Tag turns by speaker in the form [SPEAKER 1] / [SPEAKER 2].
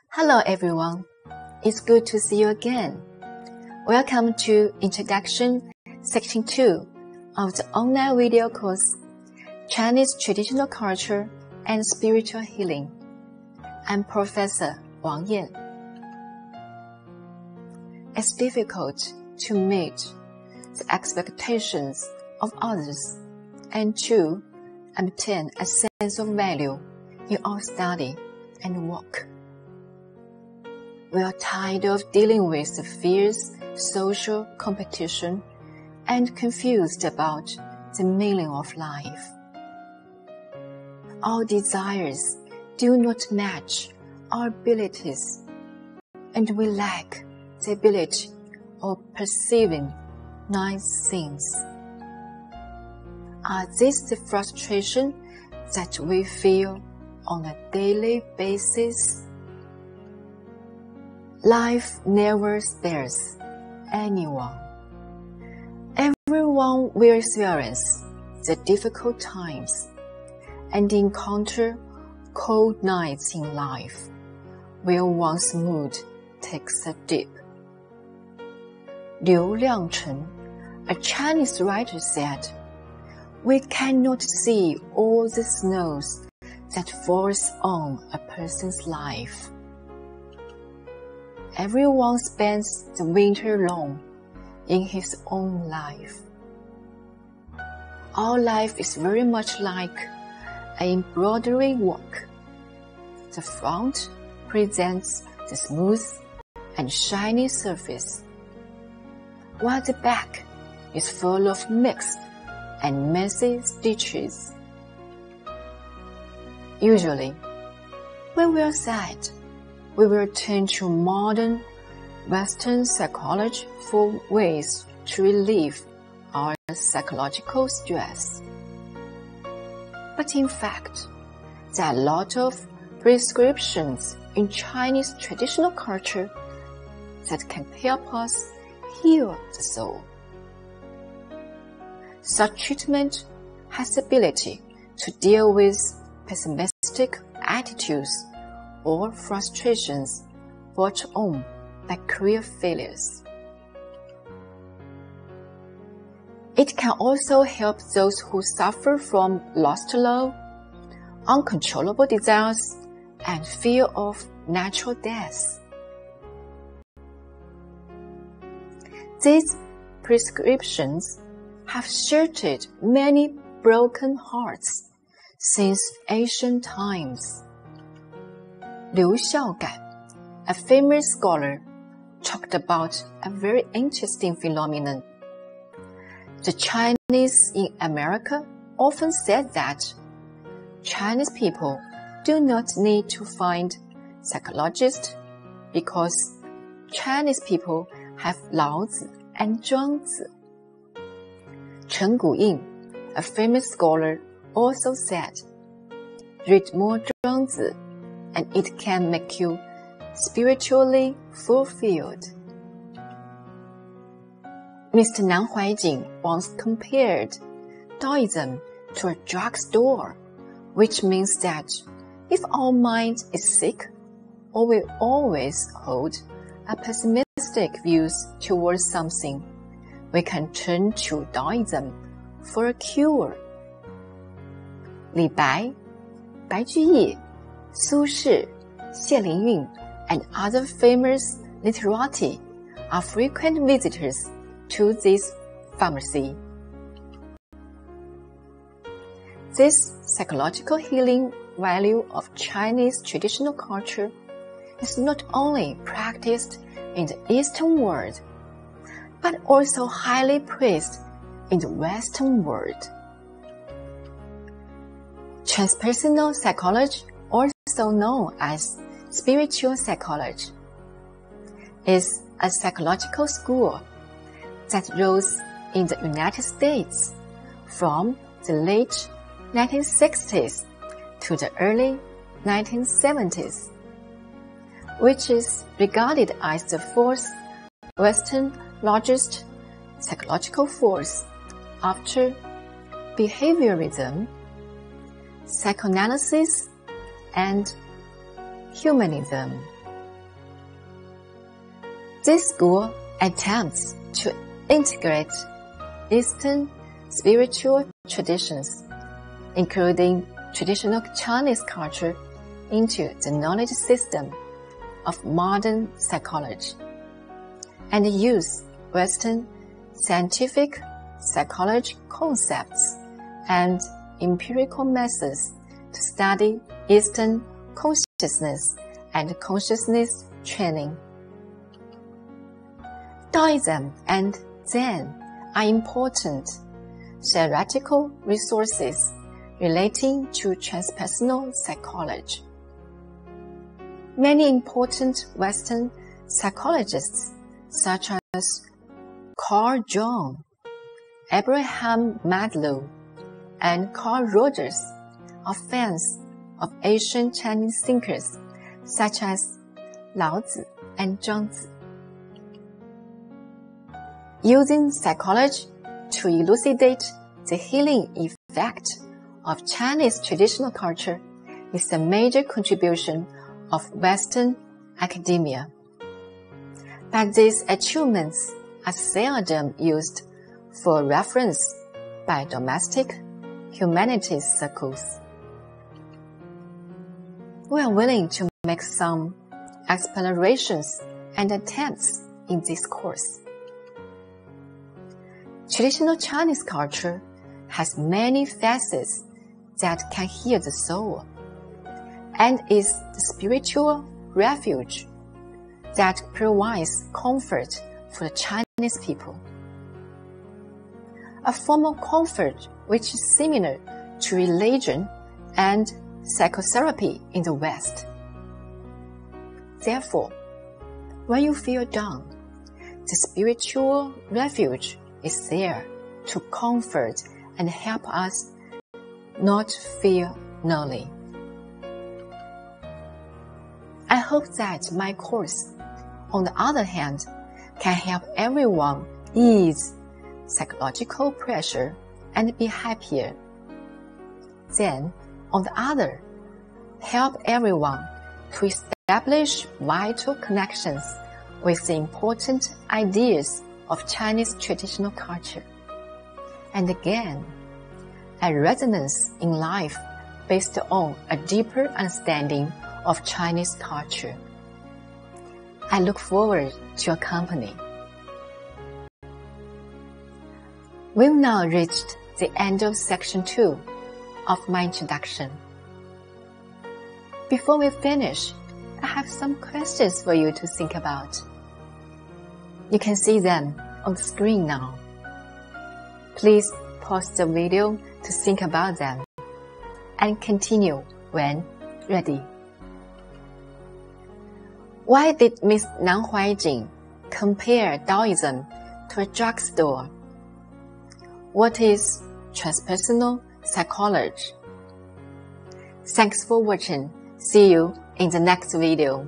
[SPEAKER 1] Hello everyone, it's good to see you again. Welcome to Introduction Section 2 of the online video course, Chinese Traditional Culture and Spiritual Healing. I'm Professor Wang Yan. It's difficult to meet the expectations of others and to obtain a sense of value in our study and work. We are tired of dealing with the fierce social competition and confused about the meaning of life. Our desires do not match our abilities, and we lack the ability of perceiving nice things. Are these the frustration that we feel on a daily basis? Life never spares anyone. Everyone will experience the difficult times and encounter cold nights in life where one's mood takes a dip. Liu Liangchen, a Chinese writer, said, "We cannot see all the snows that falls on a person's life. Everyone spends the winter long in his own life." Our life is very much like an embroidery work. The front presents the smooth and shiny surface, while the back is full of mixed and messy stitches. Usually, when we are sad, we will turn to modern Western psychology for ways to relieve our psychological stress. But in fact, there are a lot of prescriptions in Chinese traditional culture that can help us heal the soul. Such treatment has the ability to deal with pessimistic attitudes or frustrations brought on by career failures. It can also help those who suffer from lost love, uncontrollable desires, and fear of natural death. These prescriptions have sheltered many broken hearts since ancient times. Liu Xiaogan, a famous scholar, talked about a very interesting phenomenon. The Chinese in America often said that Chinese people do not need to find psychologists because Chinese people have Laozi and Zhuangzi. Chen Guyin, a famous scholar, also said, "Read more Zhuangzi and it can make you spiritually fulfilled." Mr. Nan Huaijing once compared Taoism to a drugstore, which means that if our mind is sick or we always hold a pessimistic views towards something, we can turn to Taoism for a cure. Li Bai, Bai Juyi, Su Shi, Xie Lingyun, and other famous literati are frequent visitors to this pharmacy. This psychological healing value of Chinese traditional culture is not only practiced in the Eastern world, but also highly praised in the Western world. Transpersonal psychology, also known as spiritual psychology, is a psychological school that rose in the United States from the late 1960s to the early 1970s, which is regarded as the fourth Western largest psychological force after behaviorism, psychoanalysis, and humanism. This school attempts to integrate Eastern spiritual traditions, including traditional Chinese culture, into the knowledge system of modern psychology, and use Western scientific psychology concepts and empirical methods to study Eastern consciousness and consciousness training. Taoism and Zen are important theoretical resources relating to transpersonal psychology. Many important Western psychologists, such as Carl Jung, Abraham Maslow, and Carl Rogers, are fans of ancient Chinese thinkers such as Lao Tzu and Zhuangzi. Using psychology to elucidate the healing effect of Chinese traditional culture is a major contribution of Western academia. But these achievements are seldom used for reference by domestic humanities circles. We are willing to make some explorations and attempts in this course. Traditional Chinese culture has many facets that can heal the soul, and is the spiritual refuge that provides comfort for the Chinese people. A form of comfort which is similar to religion and psychotherapy in the West. Therefore, when you feel down, the spiritual refuge is there to comfort and help us not feel lonely. I hope that my course, on the other hand, can help everyone ease psychological pressure and be happier. Then, on the other, help everyone to establish vital connections with the important ideas of Chinese traditional culture, and again, a resonance in life based on a deeper understanding of Chinese culture. I look forward to your company. We've now reached the end of section 2 of my introduction. Before we finish, I have some questions for you to think about. You can see them on the screen now. Please pause the video to think about them and continue when ready. Why did Ms. Nan Huaijing compare Taoism to a drugstore? What is transpersonal psychology? Thanks for watching. See you in the next video.